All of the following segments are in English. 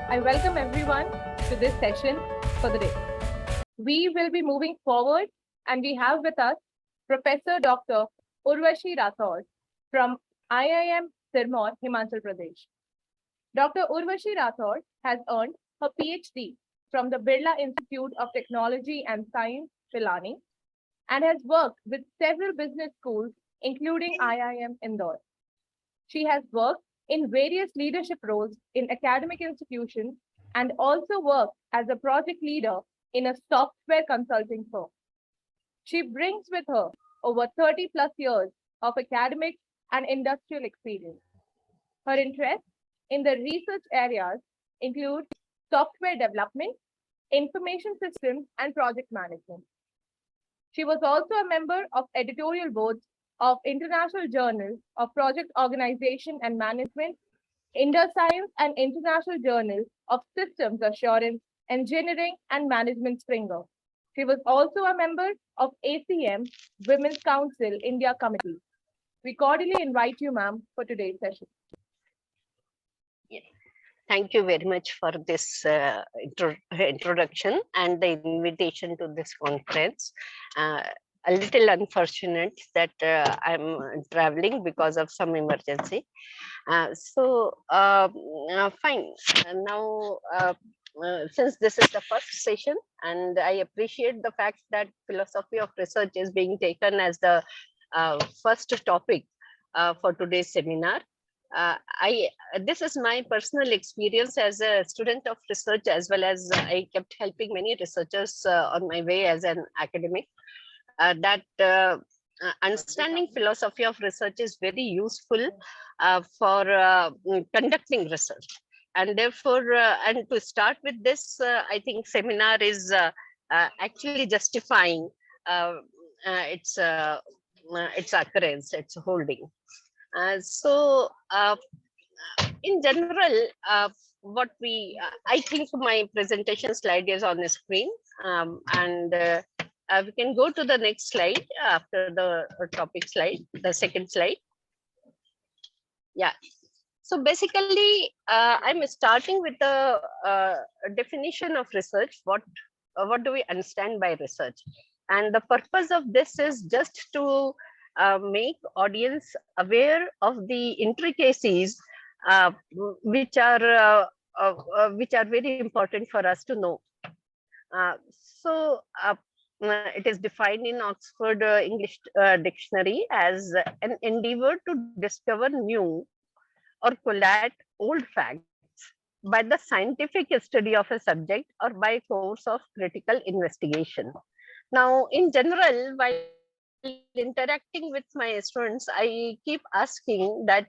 I welcome everyone to this session for the day. We will be moving forward, and we have with us Professor Dr. Urvashi Rathod from IIM Sirmaur, Himachal Pradesh. Dr. Urvashi Rathod has earned her PhD from the Birla Institute of Technology and Science, Pilani, and has worked with several business schools, including IIM Indore. She has worked in various leadership roles in academic institutions and also worked as a project leader in a software consulting firm. She brings with her over 30 plus years of academic and industrial experience. Her interests in the research areas include software development, information systems, and project management. She was also a member of editorial boards of International Journal of Project Organization and Management, IndoScience, and International Journal of Systems Assurance, Engineering, and Management Springer. She was also a member of ACM Women's Council India Committee. We cordially invite you, ma'am, for today's session. Thank you very much for this introduction and the invitation to this conference. A little unfortunate that I'm traveling because of some emergency. Fine. Now, since this is the first session, and I appreciate the fact that philosophy of research is being taken as the first topic for today's seminar. This is my personal experience as a student of research, as well as I kept helping many researchers on my way as an academic. Understanding philosophy of research is very useful for conducting research. And therefore, and to start with this, I think seminar is actually justifying its occurrence, its holding. In general, I think my presentation slide is on the screen, and we can go to the next slide after the topic slide, the second slide. Yeah. So basically, I'm starting with the definition of research. What do we understand by research? And the purpose of this is just to make audience aware of the intricacies which are very important for us to know. It is defined in Oxford English Dictionary as an endeavor to discover new or collate old facts by the scientific study of a subject or by course of critical investigation. Now, in general, while interacting with my students, I keep asking that,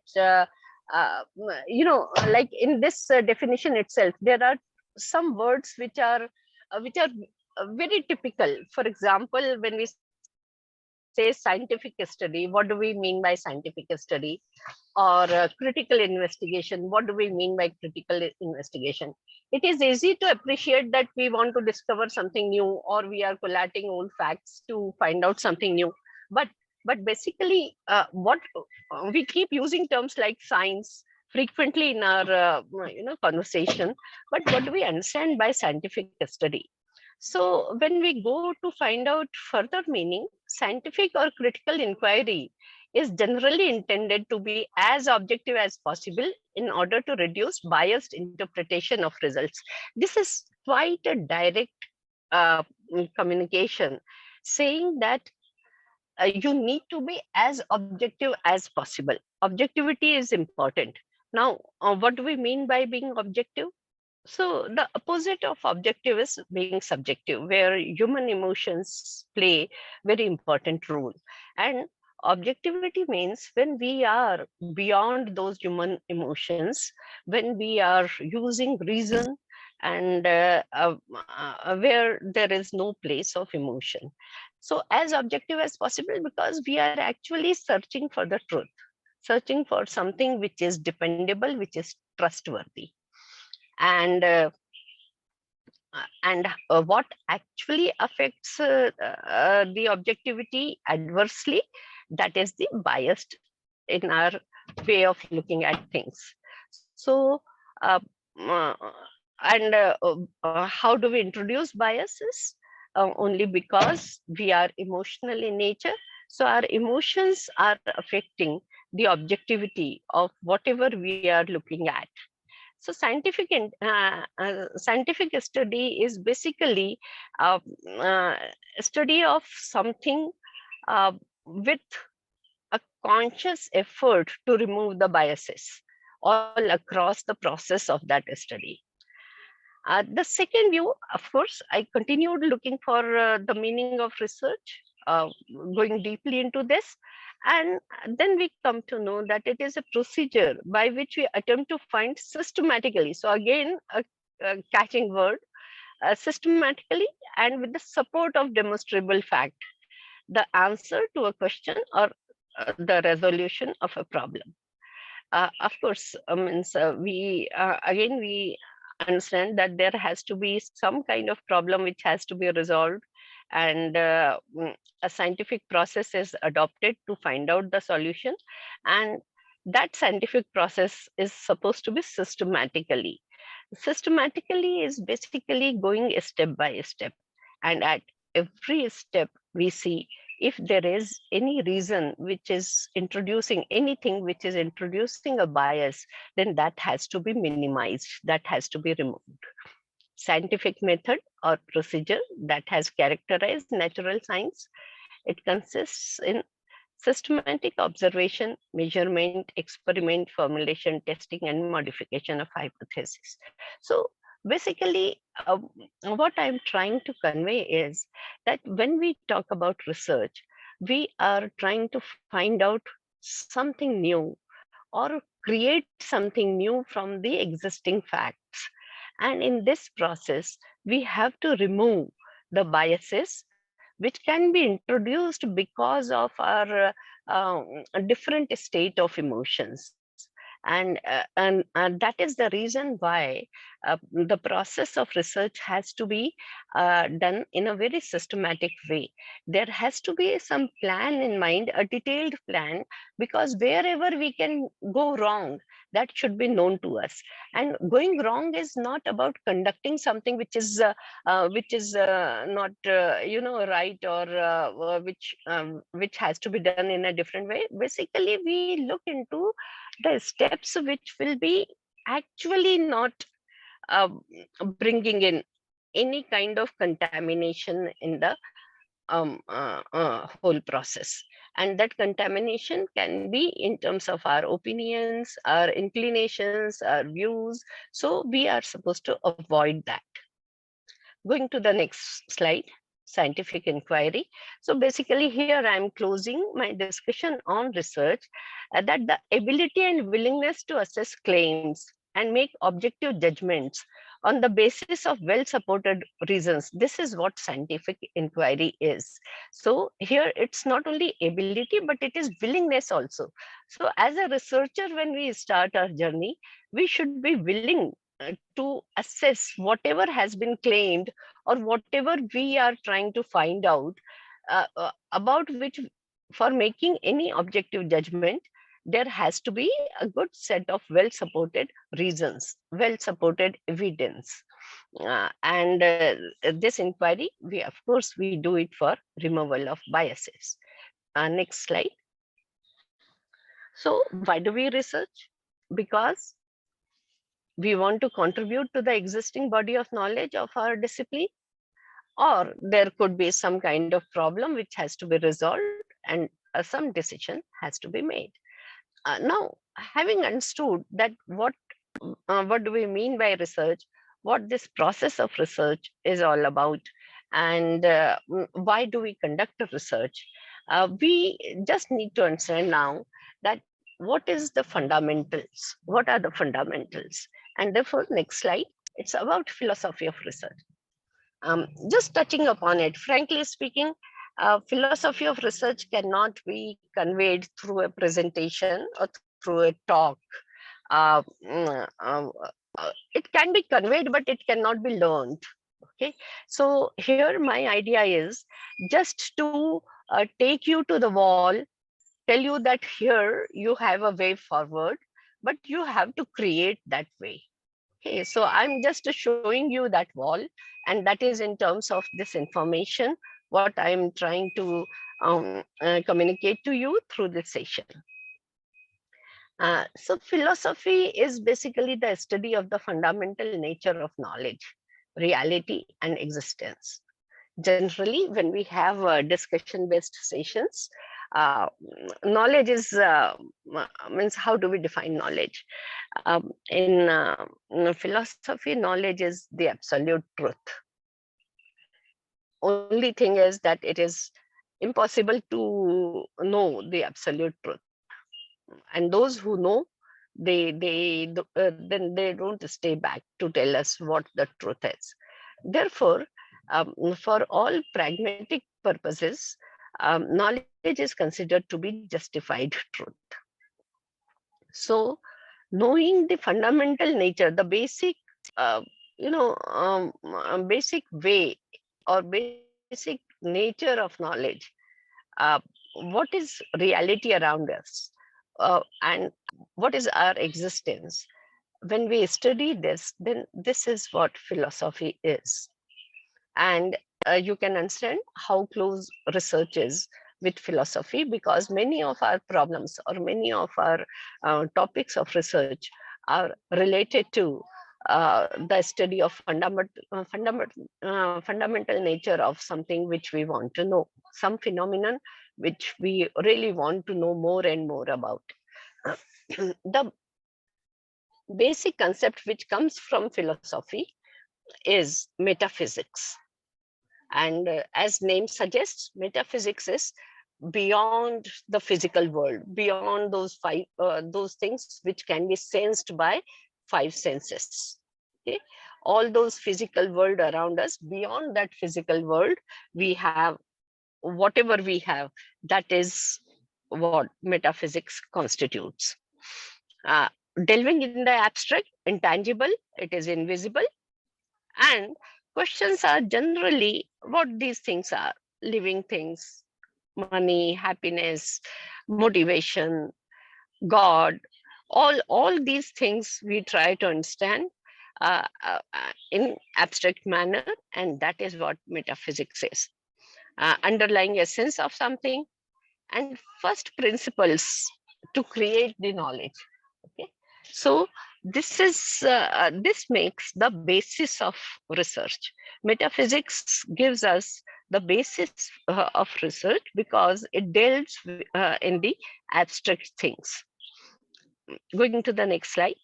like in this definition itself, there are some words which are very typical. For example, when we say scientific study, what do we mean by scientific study? Or critical investigation, what do we mean by critical investigation? It is easy to appreciate that we want to discover something new, or we are collating old facts to find out something new. But basically, what we keep using terms like science frequently in our conversation. But what do we understand by scientific study? So when we go to find out further meaning, scientific or critical inquiry is generally intended to be as objective as possible in order to reduce biased interpretation of results. This is quite a direct communication, saying that you need to be as objective as possible. Objectivity is important. Now, what do we mean by being objective? So the opposite of objective is being subjective, where human emotions play very important role. And objectivity means when we are beyond those human emotions, when we are using reason and where there is no place of emotion. So as objective as possible, because we are actually searching for the truth, searching for something which is dependable, which is trustworthy. And what actually affects the objectivity adversely, that is the bias in our way of looking at things. So And how do we introduce biases? Only because we are emotional in nature. So our emotions are affecting the objectivity of whatever we are looking at. So scientific study is basically uh, uh, a study of something with a conscious effort to remove the biases all across the process of that study. The second view, of course, I continued looking for the meaning of research, going deeply into this. And then we come to know that it is a procedure by which we attempt to find systematically. So, again, a catching word, systematically and with the support of demonstrable fact, the answer to a question or the resolution of a problem. Of course, means again we understand that there has to be some kind of problem which has to be resolved, and a scientific process is adopted to find out the solution, and that scientific process is supposed to be systematically. Systematically is basically going step by step, and at every step we see if there is any reason which is introducing anything which is introducing a bias, then that has to be minimized, that has to be removed. Scientific method or procedure that has characterized natural science, it consists in systematic observation, measurement, experiment, formulation, testing, and modification of hypotheses. So basically, what I'm trying to convey is that when we talk about research, we are trying to find out something new or create something new from the existing facts. And in this process, we have to remove the biases which can be introduced because of our different state of emotions. And that is the reason why the process of research has to be done in a very systematic way. There has to be some plan in mind, a detailed plan, because wherever we can go wrong, that should be known to us. And going wrong is not about conducting something which is not right, or which has to be done in a different way. Basically, we look into the steps which will be actually not uh, bringing in any kind of contamination in the whole process. And that contamination can be in terms of our opinions, our inclinations, our views. So we are supposed to avoid that. Going to the next slide, scientific inquiry. So basically here I am closing my discussion on research, that the ability and willingness to assess claims and make objective judgments on the basis of well-supported reasons. This is what scientific inquiry is. So here it's not only ability, but it is willingness also. So as a researcher, when we start our journey, we should be willing to assess whatever has been claimed or whatever we are trying to find out, about which, for making any objective judgment, there has to be a good set of well supported reasons, well supported evidence. And this inquiry, we of course we do it for removal of biases. Next slide. So why do we research? Because we want to contribute to the existing body of knowledge of our discipline, or there could be some kind of problem which has to be resolved, and some decision has to be made. Now, having understood that what do we mean by research, what this process of research is all about, and why do we conduct a research, we just need to understand now that what is the fundamentals, what are the fundamentals. And therefore, next slide, it's about philosophy of research. Just touching upon it, frankly speaking, philosophy of research cannot be conveyed through a presentation or through a talk. Uh, mm, uh, it can be conveyed, but it cannot be learned. Okay, so here my idea is just to take you to the wall, tell you that here you have a way forward, but you have to create that way. Okay, so I'm just showing you that wall, and that is in terms of this information, what I'm trying to communicate to you through this session. So philosophy is basically the study of the fundamental nature of knowledge, reality, and existence. Generally, when we have discussion-based sessions, uh, knowledge is means how do we define knowledge? In philosophy, knowledge is the absolute truth. Only thing is that it is impossible to know the absolute truth, and those who know, then they don't stay back to tell us what the truth is. Therefore, for all pragmatic purposes, knowledge is considered to be justified truth. So, knowing the fundamental nature, the basic, uh, basic way or basic nature of knowledge, uh, what is reality around us, and what is our existence. When we study this, then this is what philosophy is. And you can understand how close research is with philosophy, because many of our problems or many of our topics of research are related to the study of fundamental nature of something which we want to know, some phenomenon which we really want to know more and more about. The basic concept which comes from philosophy is metaphysics. And as name suggests, metaphysics is beyond the physical world, beyond those things which can be sensed by five senses. Okay? All those physical world around us, beyond that physical world, we have whatever we have. That is what metaphysics constitutes. Uh, Delving in the abstract, intangible, it is invisible, and questions are generally what these things are: living things, money, happiness, motivation, God, all these things we try to understand in abstract manner, and that is what metaphysics is. Underlying essence of something and first principles to create the knowledge. Okay, so this makes the basis of research. Metaphysics gives us the basis of research because it deals in the abstract things. Going to the next slide.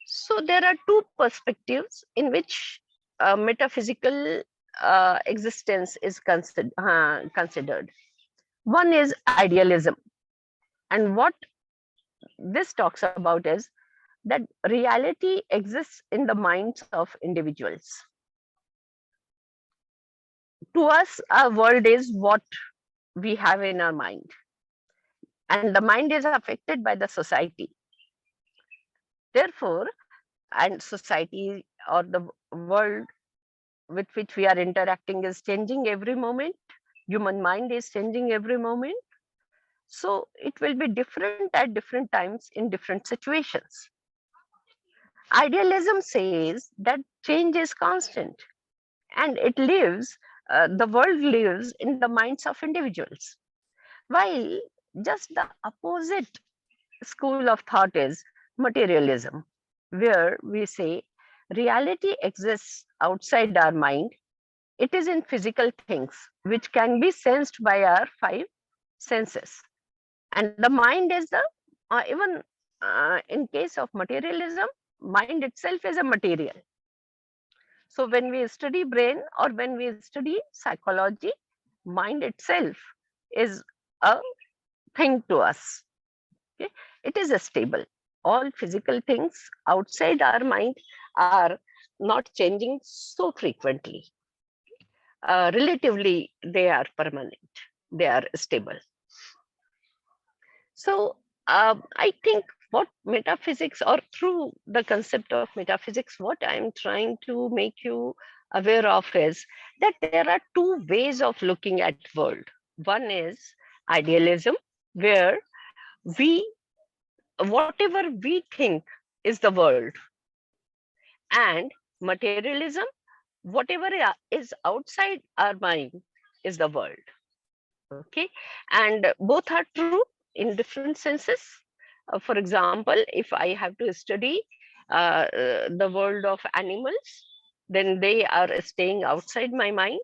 So there are two perspectives in which metaphysical existence is considered. One is idealism, and what this talks about is that reality exists in the minds of individuals. To us, our world is what we have in our mind, and the mind is affected by the society. Therefore, and society or the world with which we are interacting is changing every moment. Human mind is changing every moment. So it will be different at different times in different situations. Idealism says that change is constant, and the world lives in the minds of individuals. While just the opposite school of thought is materialism, where we say reality exists outside our mind. It is in physical things which can be sensed by our five senses. And the mind is even in case of materialism, mind itself is a material. So when we study brain or when we study psychology, mind itself is a thing to us. Okay? It is a stable. All physical things outside our mind are not changing so frequently. Relatively, they are permanent. They are stable. So I think what metaphysics, or through the concept of metaphysics, what I'm trying to make you aware of is that there are two ways of looking at world. One is idealism, where we whatever we think is the world, and materialism, whatever is outside our mind, is the world. Okay, and both are true in different senses. For example, if I have to study the world of animals, then they are staying outside my mind.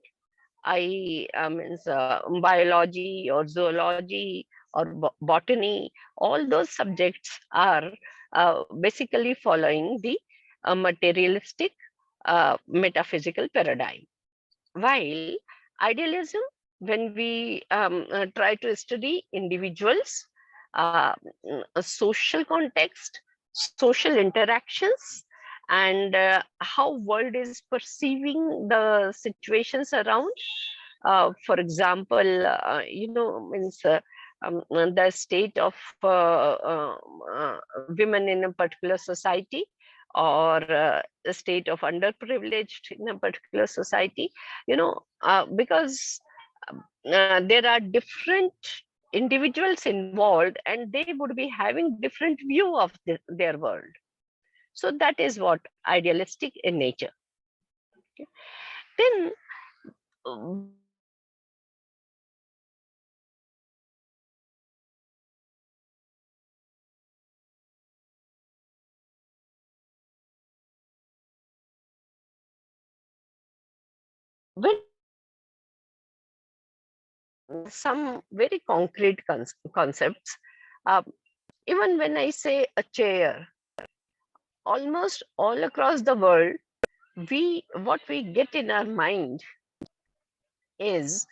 I means biology or zoology or botany, all those subjects are basically following the materialistic metaphysical paradigm. While idealism, when we try to study individuals, a social context, social interactions, and how world is perceiving the situations around. For example, means the state of women in a particular society, or the state of underprivileged in a particular society, because there are different individuals involved and they would be having different view of their world. So that is what idealistic in nature. Okay. Then when we say some very concrete concepts, uh, even when I say a chair, almost all across the world, what we get in our mind is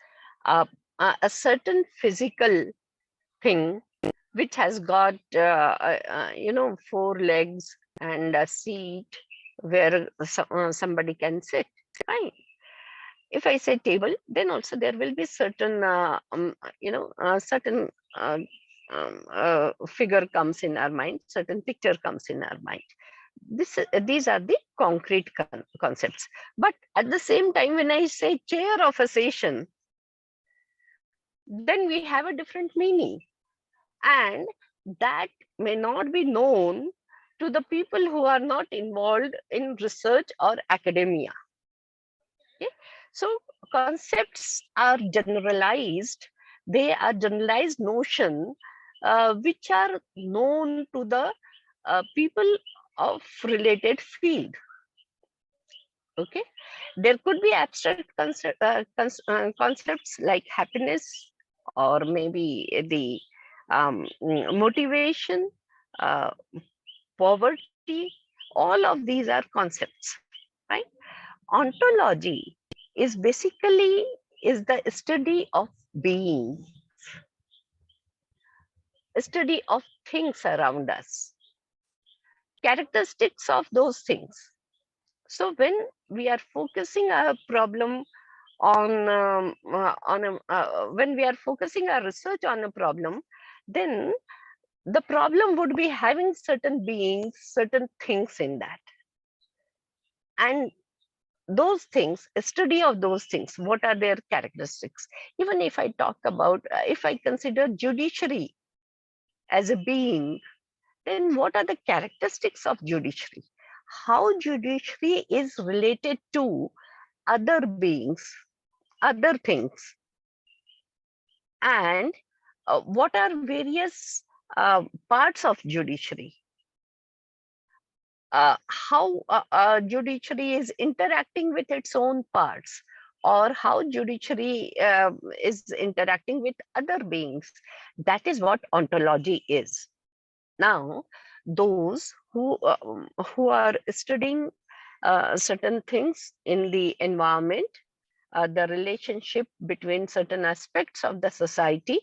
uh, a certain physical thing which has got four legs and a seat where somebody can sit, right? If I say table, then also there will be certain certain figure comes in our mind, certain picture comes in our mind. These are the concrete concepts. But at the same time, when I say chair of a session, then we have a different meaning, and that may not be known to the people who are not involved in research or academia. Okay? So concepts are generalized. They are generalized notion which are known to the people of related field. Okay, there could be abstract concepts like happiness, or maybe the motivation, uh, poverty. All of these are concepts, right? Ontology is basically is the study of being, study of things around us, characteristics of those things. So when we are focusing our problem when we are focusing our research on a problem, then the problem would be having certain beings, certain things in that. And those things, a study of those things, what are their characteristics? Even if I talk about, if I consider judiciary as a being, then what are the characteristics of judiciary? How judiciary is related to other beings, other things, and what are various parts of judiciary? How judiciary is interacting with its own parts, or how judiciary is interacting with other beings. That is what ontology is. Now, those who are studying certain things in the environment, the relationship between certain aspects of the society,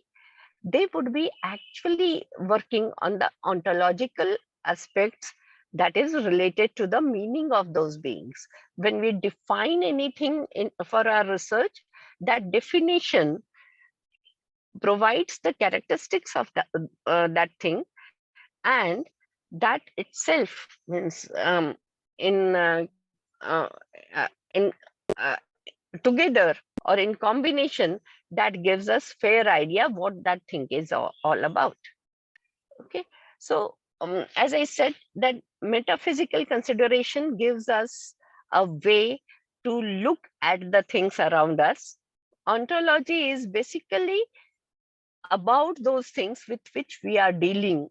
they would be actually working on the ontological aspects that is related to the meaning of those beings. When we define anything for our research, that definition provides the characteristics of that thing, and that itself means in uh, in together or in combination, that gives us fair idea what that thing is all about. Okay, so as I said, that metaphysical consideration gives us a way to look at the things around us. Ontology is basically about those things with which we are dealing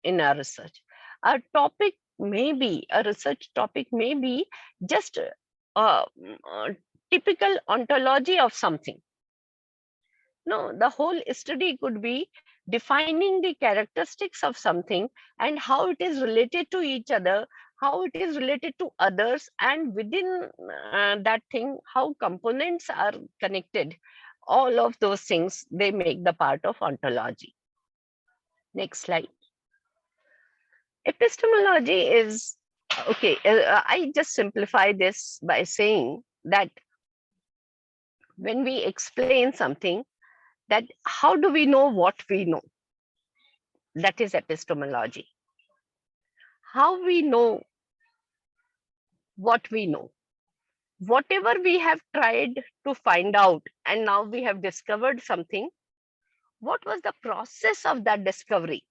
in our research. Our topic may be, a research topic may be just a typical ontology of something. No, the whole study could be defining the characteristics of something and how it is related to each other, how it is related to others, and within that thing, how components are connected. All of those things, they make the part of ontology. Next slide. Epistemology is, okay, I just simplify this by saying that when we explain something, that how do we know what we know? That is epistemology. How we know what we know. Whatever we have tried to find out, and now we have discovered something, what was the process of that discovery?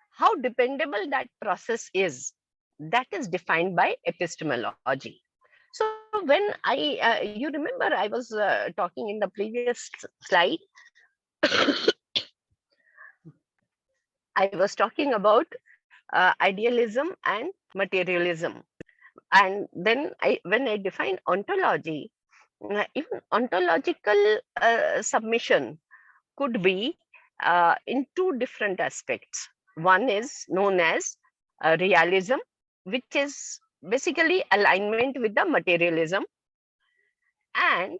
How dependable that process is, that is defined by epistemology. So when you remember, I was talking in the previous slide, I was talking about idealism and materialism. And then when I define ontology, even ontological submission could be in two different aspects. One is known as realism, which is basically alignment with the materialism, and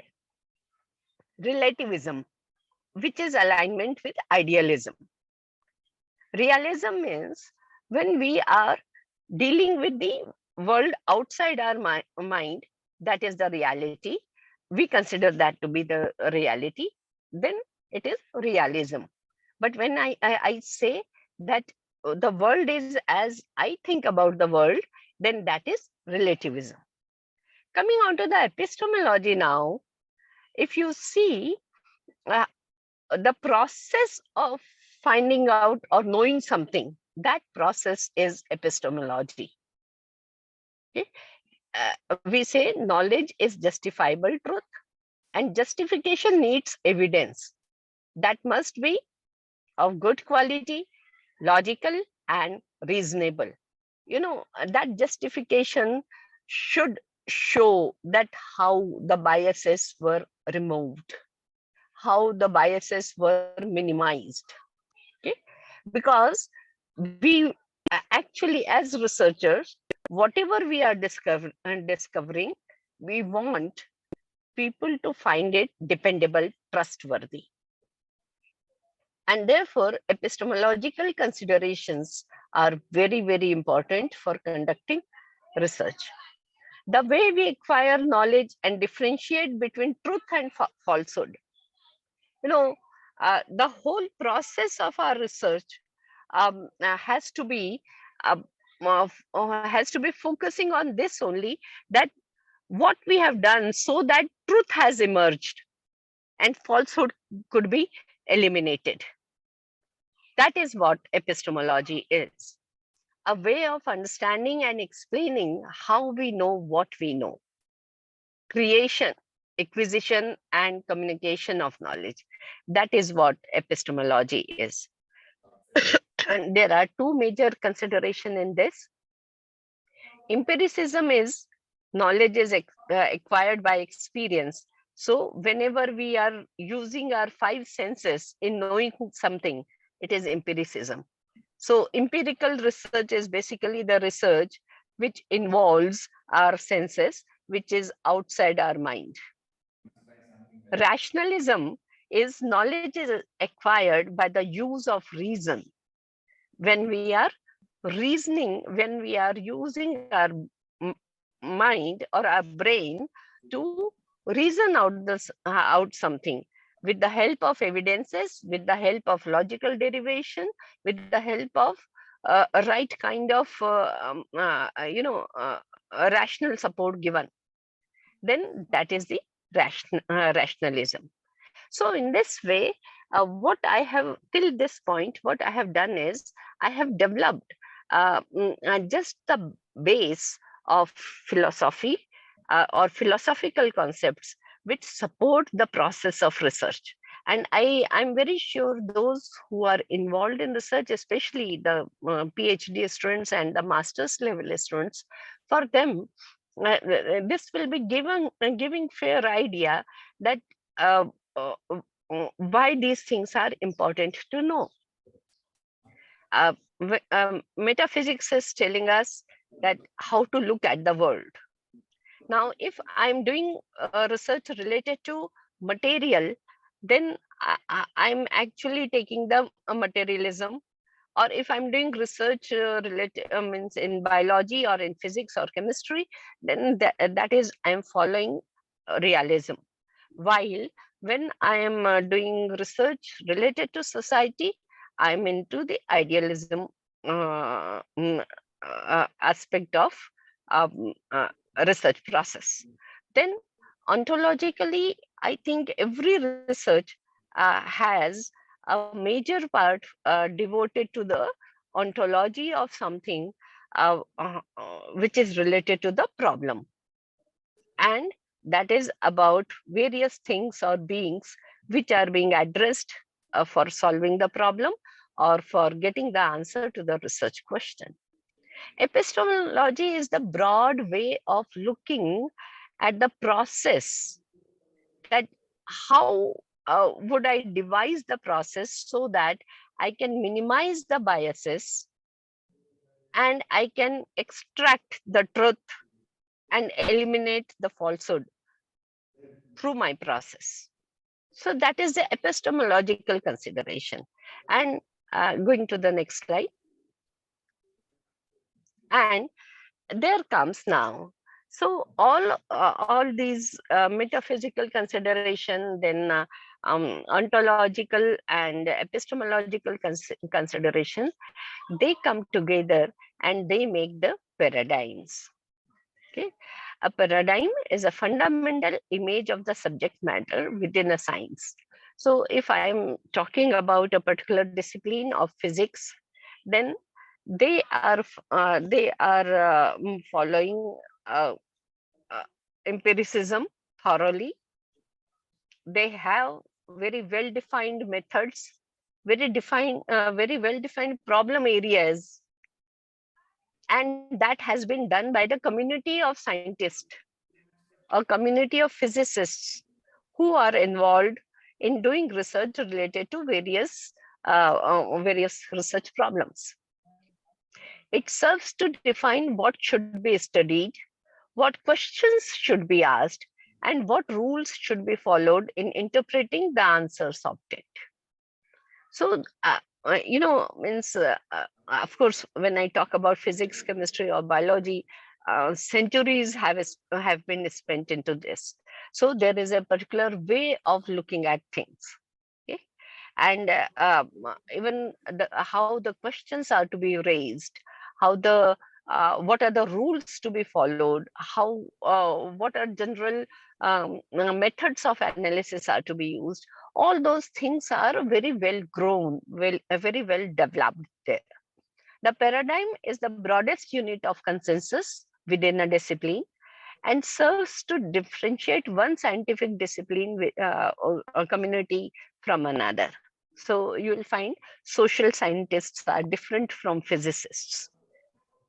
relativism, which is alignment with idealism. Realism means when we are dealing with the world outside our mind, that is the reality. We consider that to be the reality, then it is realism. But when I say that the world is as I think about the world, then that is relativism. Coming on to the epistemology now, if you see the process of finding out or knowing something, that process is epistemology. Okay? We say knowledge is justifiable truth, and justification needs evidence that must be of good quality, logical, and reasonable. You know, that justification should show that how the biases were removed, how the biases were minimized. Okay? Because we actually, as researchers, whatever we are discovering, we want people to find it dependable, trustworthy. And therefore, epistemological considerations are very, very important for conducting research. The way we acquire knowledge and differentiate between truth and falsehood. You know, the whole process of our research has to be focusing on this only, that what we have done so that truth has emerged and falsehood could be eliminated. That is what epistemology is, a way of understanding and explaining how we know what we know. Creation, acquisition, and communication of knowledge. That is what epistemology is. And there are two major considerations in this. Empiricism is knowledge is acquired by experience. So whenever we are using our five senses in knowing something, it is empiricism. So empirical research is basically the research which involves our senses, which is outside our mind. Rationalism is knowledge is acquired by the use of reason. When we are reasoning, when we are using our mind or our brain to reason out something with the help of evidences, with the help of logical derivation, with the help of a right kind of rational support given, then that is the rationalism. So in this way, what I have till this point, what I have done is I have developed just the base of philosophy or philosophical concepts which support the process of research. And I'm very sure those who are involved in research, especially the PhD students and the master's level students, for them, this will be giving fair idea that uh, uh, why these things are important to know. Metaphysics is telling us that how to look at the world. Now, if I'm doing research related to material, then I'm actually taking the materialism. Or if I'm doing research related means in biology or in physics or chemistry, then that is I'm following realism. While when I am doing research related to society, I'm into the idealism aspect of research process. Then ontologically, I think every research has a major part devoted to the ontology of something which is related to the problem. And that is about various things or beings which are being addressed for solving the problem or for getting the answer to the research question. Epistemology is the broad way of looking at the process, that how would I devise the process so that I can minimize the biases and I can extract the truth and eliminate the falsehood through my process. So that is the epistemological consideration. And going to the next slide. And there comes now. So all these metaphysical consideration, then ontological and epistemological consideration, they come together and they make the paradigms. Okay, a paradigm is a fundamental image of the subject matter within a science. So if I am talking about a particular discipline of physics, then they are following uh, empiricism thoroughly. They have very well defined methods, very well defined problem areas, and that has been done by the community of scientists, a community of physicists who are involved in doing research related to various research problems. It serves to define what should be studied, what questions should be asked, and what rules should be followed in interpreting the answers obtained. So, means, of course, when I talk about physics, chemistry, or biology, centuries have been spent into this. So there is a particular way of looking at things. Okay? And even how the questions are to be raised, how what are the rules to be followed, how what are general methods of analysis are to be used. All those things are very well grown, very well developed there. The paradigm is the broadest unit of consensus within a discipline and serves to differentiate one scientific discipline or community from another. So you will find social scientists are different from physicists.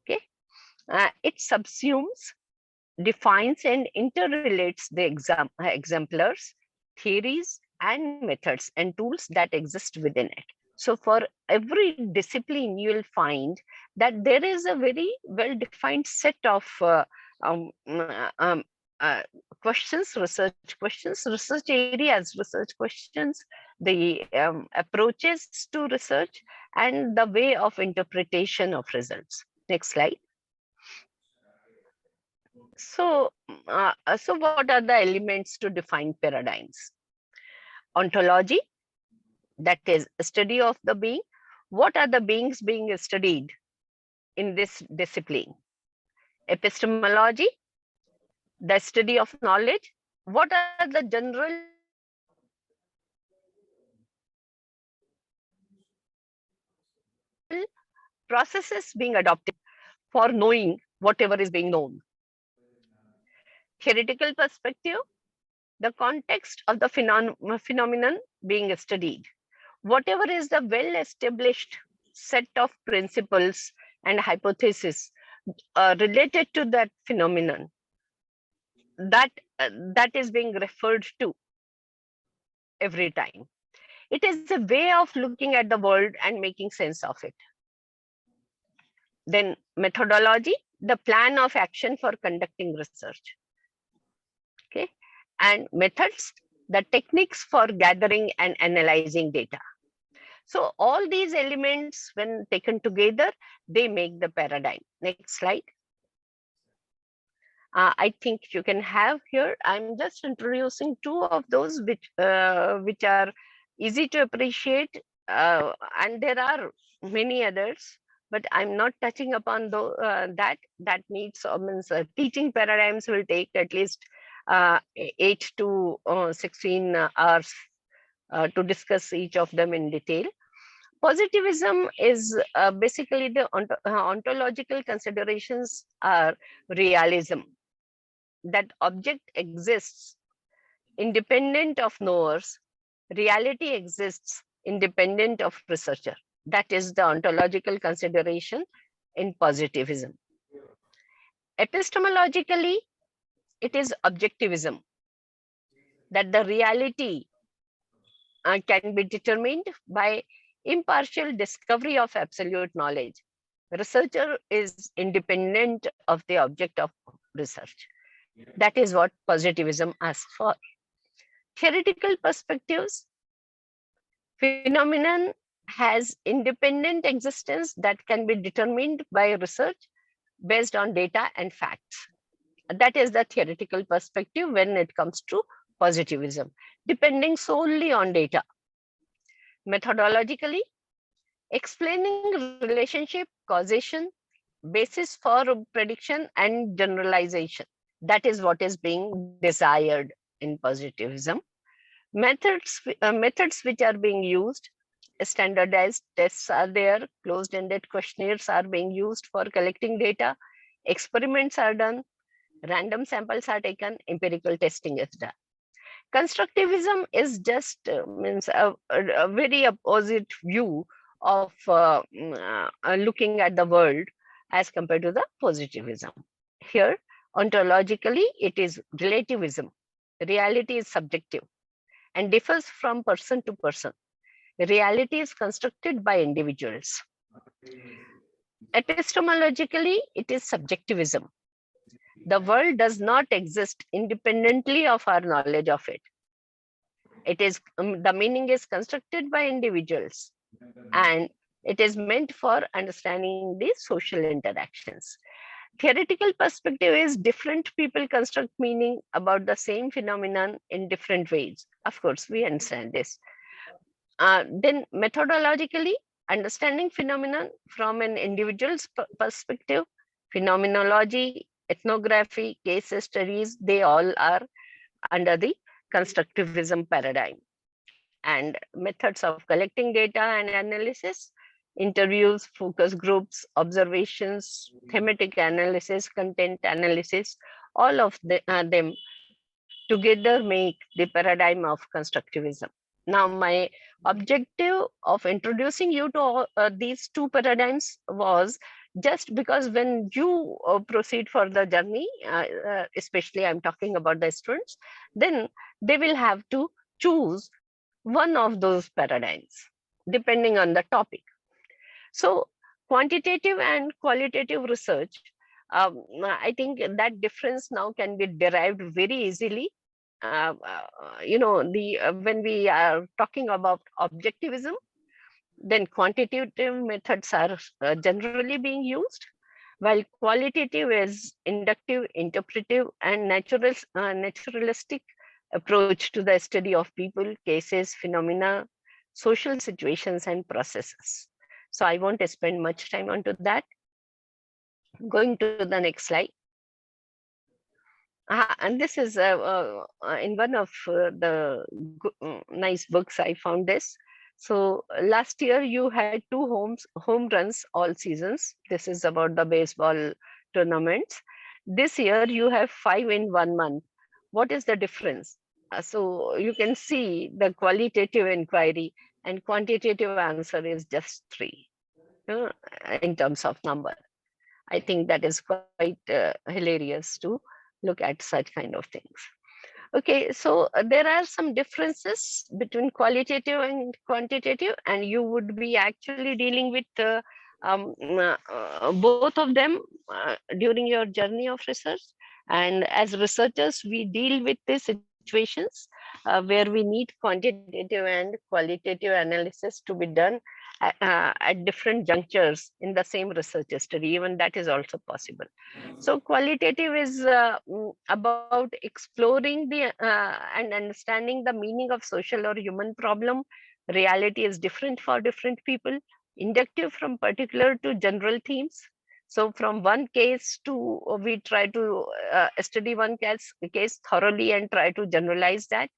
Okay, it subsumes, defines, and interrelates the exemplars, theories, and methods and tools that exist within it. So for every discipline, you will find that there is a very well-defined set of um, um, questions, research areas, research questions, the approaches to research, and the way of interpretation of results. Next slide. So, so what are the elements to define paradigms? Ontology, that is study of the being. What are the beings being studied in this discipline? Epistemology, the study of knowledge. What are the general processes being adopted for knowing whatever is being known. Theoretical perspective, the context of the phenomenon being studied. Whatever is the well-established set of principles and hypotheses related to that phenomenon, that is being referred to every time. It is a way of looking at the world and making sense of it. Then methodology, the plan of action for conducting research. Okay, and methods, the techniques for gathering and analyzing data. So all these elements, when taken together, they make the paradigm. Next slide. I think you can have here. I'm just introducing two of those which are easy to appreciate, and there are many others, but I'm not touching upon that. That needs means teaching paradigms will take at least 8 to 16 hours to discuss each of them in detail. Positivism is basically the ontological considerations are realism, that object exists independent of knowers, reality exists independent of researcher. That is the ontological consideration in positivism. Epistemologically, it is objectivism, that the reality can be determined by impartial discovery of absolute knowledge. Researcher is independent of the object of research. That is what positivism asks for. Theoretical perspectives, phenomenon has independent existence that can be determined by research based on data and facts. That is the theoretical perspective when it comes to positivism, depending solely on data. Methodologically, explaining relationship, causation, basis for prediction and generalization. That is what is being desired in positivism. Methods which are being used, standardized tests are there, closed-ended questionnaires are being used for collecting data, experiments are done, random samples are taken, empirical testing is done. Constructivism is just means a very opposite view of looking at the world as compared to the positivism. Here, ontologically, it is relativism. Reality is subjective and differs from person to person. Reality is constructed by individuals. Epistemologically, it is subjectivism. The world does not exist independently of our knowledge of it. It is the meaning is constructed by individuals, and it is meant for understanding the social interactions. Theoretical perspective is different people construct meaning about the same phenomenon in different ways. Of course, we understand this. Then methodologically, understanding phenomenon from an individual's perspective, phenomenology, ethnography, case studies, they all are under the constructivism paradigm. And methods of collecting data and analysis, interviews, focus groups, observations, thematic analysis, content analysis, all of them together make the paradigm of constructivism. Now, my objective of introducing you to these two paradigms was just because when you proceed for the journey, especially I'm talking about the students, then they will have to choose one of those paradigms depending on the topic. So quantitative and qualitative research, I think that difference now can be derived very easily. When we are talking about objectivism, then quantitative methods are generally being used, while qualitative is inductive, interpretive, and naturalistic approach to the study of people, cases, phenomena, social situations, and processes. So I won't spend much time onto that. Going to the next slide. And this is in one of the nice books, I found this. So last year you had two home runs all seasons. This is about the baseball tournaments. This year you have 5 in 1 month. What is the difference? So you can see the qualitative inquiry and quantitative answer is just 3 uh, in terms of number. I think that is quite hilarious to look at such kind of things. Okay, so there are some differences between qualitative and quantitative, and you would be actually dealing with both of them during your journey of research. And as researchers, we deal with these situations where we need quantitative and qualitative analysis to be done at different junctures in the same research study. Even that is also possible. So qualitative is about exploring the and understanding the meaning of social or human problem. Reality is different for different people. Inductive from particular to general themes. So from one case to we try to study one case thoroughly and try to generalize that.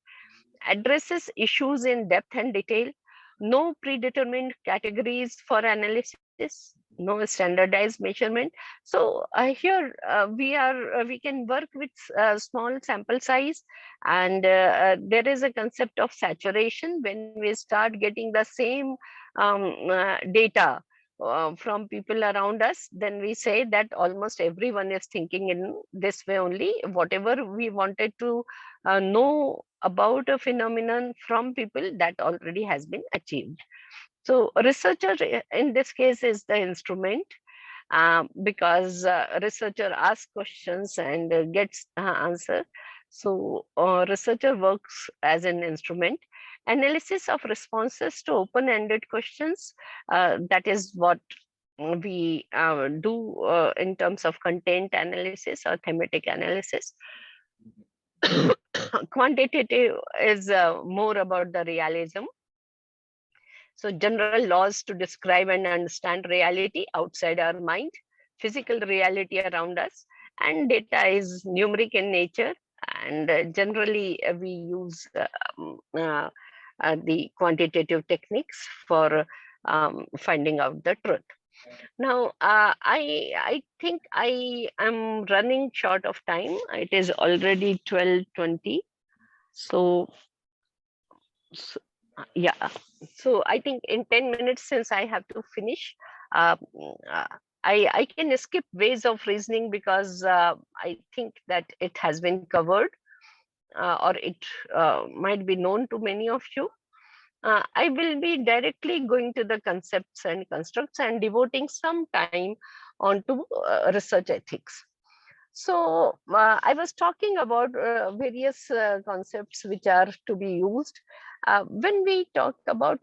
Addresses issues in depth and detail. No predetermined categories for analysis. No standardized measurement. So here we can work with small sample size, and there is a concept of saturation when we start getting the same data from people around us. Then we say that almost everyone is thinking in this way only. Whatever we wanted to know about a phenomenon from people, that already has been achieved. So researcher in this case is the instrument, because researcher asks questions and gets answer. So researcher works as an instrument. Analysis of responses to open-ended questions, that is what we do in terms of content analysis or thematic analysis. Quantitative is more about the realism. So general laws to describe and understand reality outside our mind, physical reality around us, and data is numeric in nature. And generally we use the quantitative techniques for finding out the truth. Now, I think I am running short of time. It is already 12:20. So, so yeah, so I think in 10 minutes, since I have to finish, uh, uh, I can skip ways of reasoning because I think that it has been covered, or it might be known to many of you. I will be directly going to the concepts and constructs and devoting some time onto research ethics. So I was talking about various concepts which are to be used. When we talk about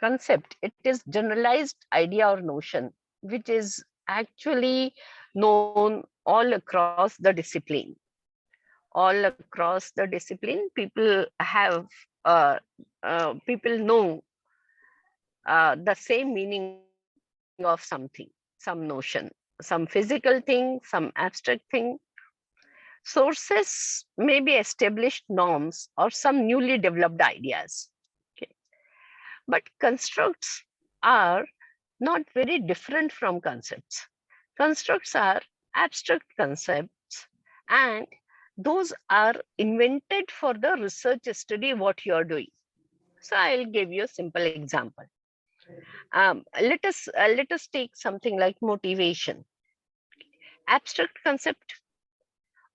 concept, it is generalized idea or notion, which is actually known all across the discipline. All across the discipline, people have, people know the same meaning of something, some notion, some physical thing, some abstract thing. Sources may be established norms or some newly developed ideas. Okay. But constructs are not very different from concepts. Constructs are abstract concepts, and those are invented for the research study what you are doing. So I'll give you a simple example. Let us take something like motivation. Abstract concept.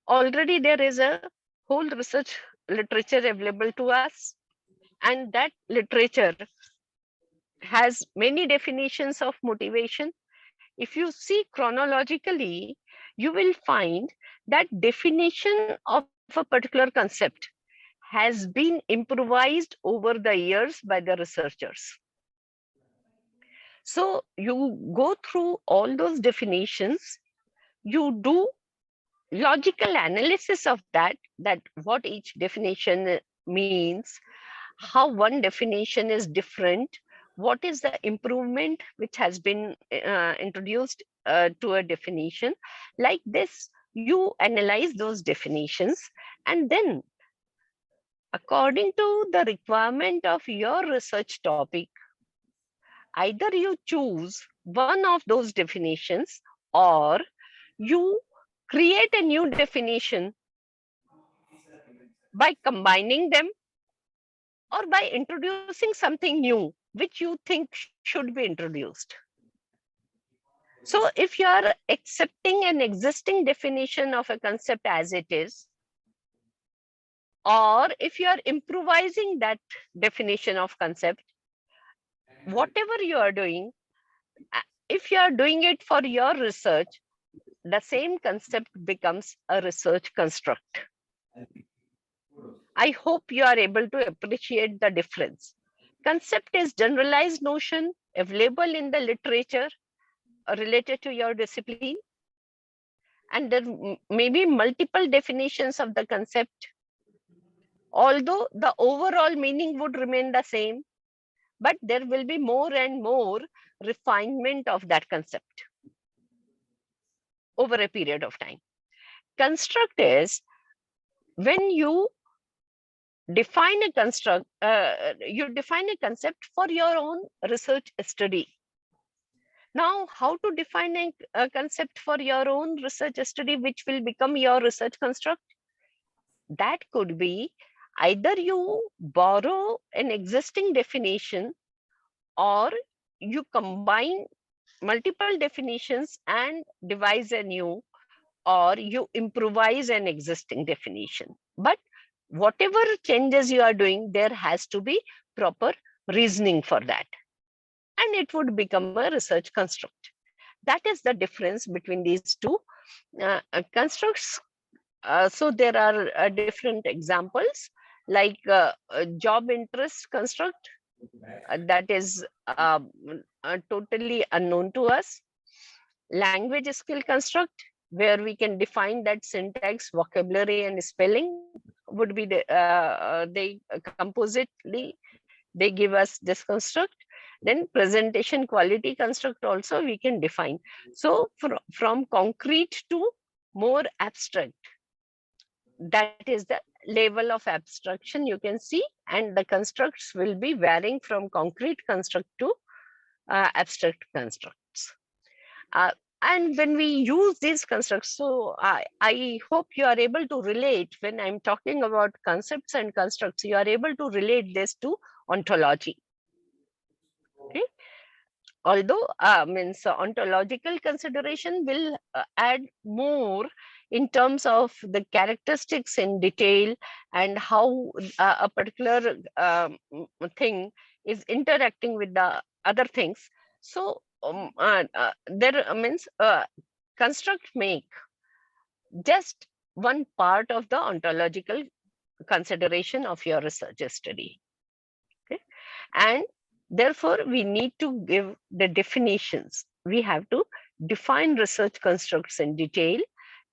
Already there is a whole research literature available to us, and that literature has many definitions of motivation. If you see chronologically, you will find that definition of a particular concept has been improvised over the years by the researchers. So you go through all those definitions, you do logical analysis of that what each definition means, how one definition is different, what is the improvement which has been introduced to a definition. Like this, you analyze those definitions, and then According to the requirement of your research topic, either you choose one of those definitions or you create a new definition by combining them or by introducing something new which you think should be introduced. So if you are accepting an existing definition of a concept as it is, or if you are improvising that definition of concept, whatever you are doing, if you are doing it for your research, the same concept becomes a research construct. I hope you are able to appreciate the difference. Concept is generalized notion available in the literature related to your discipline. And there may be multiple definitions of the concept, although the overall meaning would remain the same, but there will be more and more refinement of that concept over a period of time. Construct is when you define a construct, you define a concept for your own research study. Now, how to define a concept for your own research study, which will become your research construct? That could be either you borrow an existing definition or you combine multiple definitions and devise a new, or you improvise an existing definition. But whatever changes you are doing, there has to be proper reasoning for that. And it would become a research construct. That is the difference between these two constructs. So there are different examples like job interest construct that is totally unknown to us. Language skill construct, where we can define that syntax, vocabulary, and spelling would be they compositely they give us this construct. Then presentation quality construct also we can define. So from concrete to more abstract, that is the level of abstraction you can see, and the constructs will be varying from concrete construct to abstract constructs. And when we use these constructs, so I hope you are able to relate when I'm talking about concepts and constructs, you are able to relate this to ontology. Okay. Although ontological consideration will add more in terms of the characteristics in detail and how a particular thing is interacting with the other things. So there means construct make just one part of the ontological consideration of your research study. Okay. And therefore, we need to give the definitions. We have to define research constructs in detail.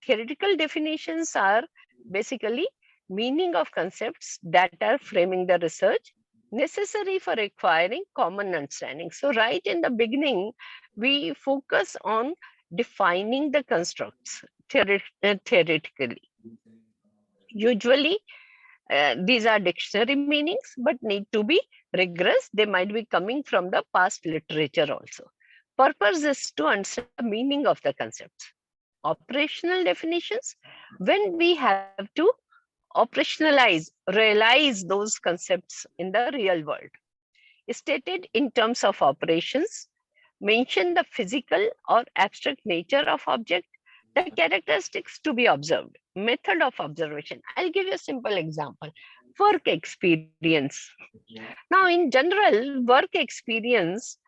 Theoretical definitions are basically meaning of concepts that are framing the research necessary for acquiring common understanding. So right in the beginning, we focus on defining the constructs theoretically. Usually, these are dictionary meanings, but need to be rigorous. They might be coming from the past literature also. Purpose is to understand the meaning of the concepts. Operational definitions, when we have to operationalize, realize those concepts in the real world. Stated in terms of operations, mention the physical or abstract nature of object, the characteristics to be observed, method of observation. I'll give you a simple example. Work experience. Now, in general, work experience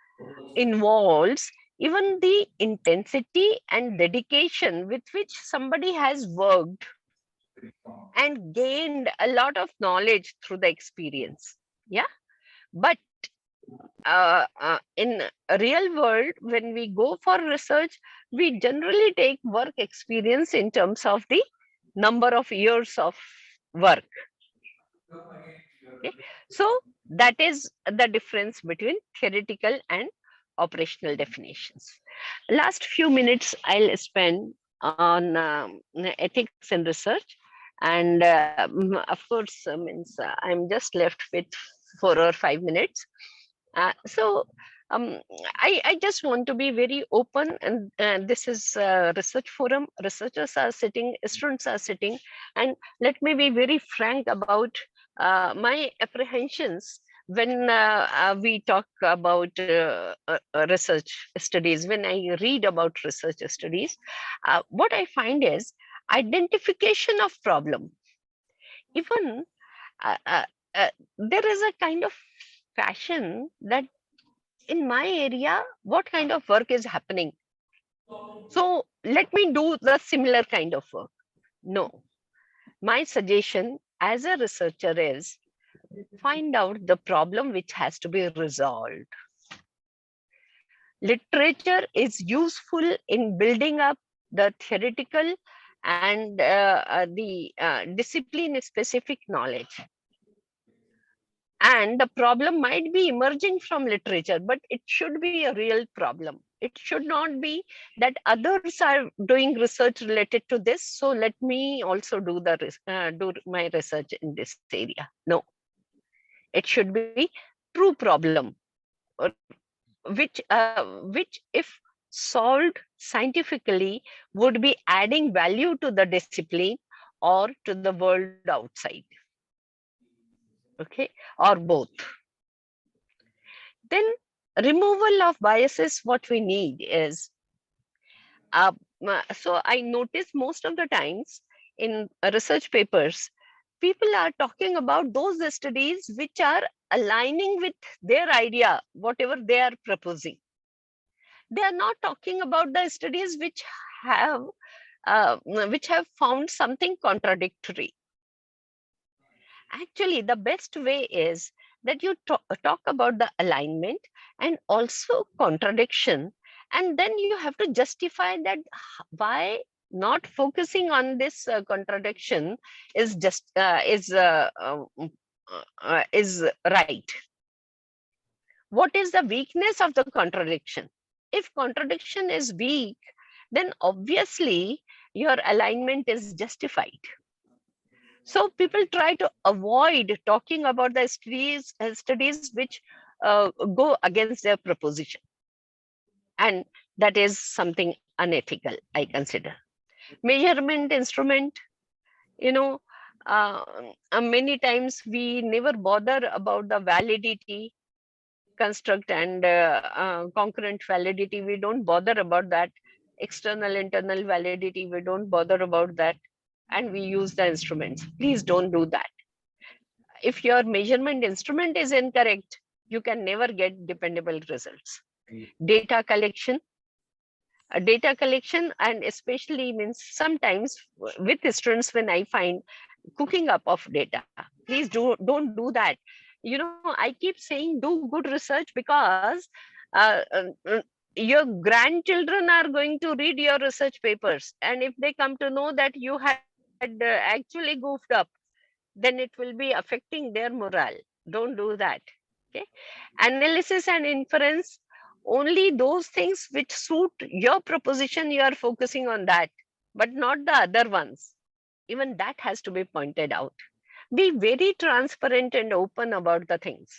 involves even the intensity and dedication with which somebody has worked and gained a lot of knowledge through the experience. Yeah. But in a real world, when we go for research, we generally take work experience in terms of the number of years of work. Okay. So that is the difference between theoretical and operational definitions. Last few minutes I'll spend on ethics and research. And of course, means I'm just left with 4 or 5 minutes. So I just want to be very open, and this is a research forum. Researchers are sitting, students are sitting, and let me be very frank about my apprehensions when we talk about research studies. When I read about research studies, what I find is identification of problem. Even uh, uh, there is a kind of fashion that in my area, what kind of work is happening? So let me do the similar kind of work. No, my suggestion as a researcher is find out the problem which has to be resolved. Literature is useful in building up the theoretical and the discipline specific knowledge. And the problem might be emerging from literature, but it should be a real problem. It should not be that others are doing research related to this, so let me also do my research in this area. No, it should be true problem, or which if solved scientifically would be adding value to the discipline or to the world outside. Okay, or both. Then removal of biases, what we need is, so I notice most of the times in research papers, people are talking about those studies which are aligning with their idea, whatever they are proposing. They are not talking about the studies which have found something contradictory. Actually, the best way is that you talk about the alignment and also contradiction, and then you have to justify that why not focusing on this contradiction is right. What is the weakness of the contradiction? If contradiction is weak, then obviously your alignment is justified. So people try to avoid talking about the studies which go against their proposition. And that is something unethical, I consider. Measurement instrument, many times we never bother about the validity construct and concurrent validity. We don't bother about that. External, internal validity, we don't bother about that. And we use the instruments. Please don't do that. If your measurement instrument is incorrect, you can never get dependable results. Data collection, and especially means sometimes with students when I find cooking up of data, please don't do that. I keep saying do good research because your grandchildren are going to read your research papers, and if they come to know that you had actually goofed up, then it will be affecting their morale. Don't do that. Okay. Analysis and inference, only those things which suit your proposition, you are focusing on that, but not the other ones. Even that has to be pointed out. Be very transparent and open about the things.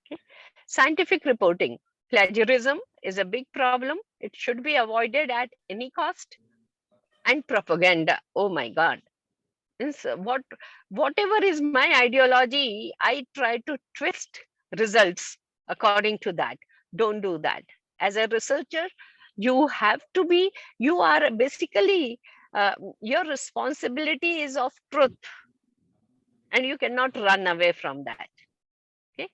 Okay. Scientific reporting, plagiarism is a big problem. It should be avoided at any cost. And propaganda, oh my God. Whatever is my ideology, I try to twist results according to that. Don't do that. As a researcher, you are basically, your responsibility is of truth, and you cannot run away from that. Okay.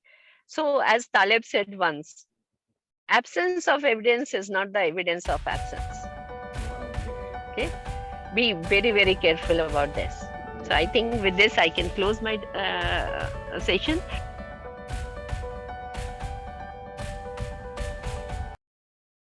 So as Taleb said once, absence of evidence is not the evidence of absence. Okay. Be very, very careful about this. So I think with this, I can close my session.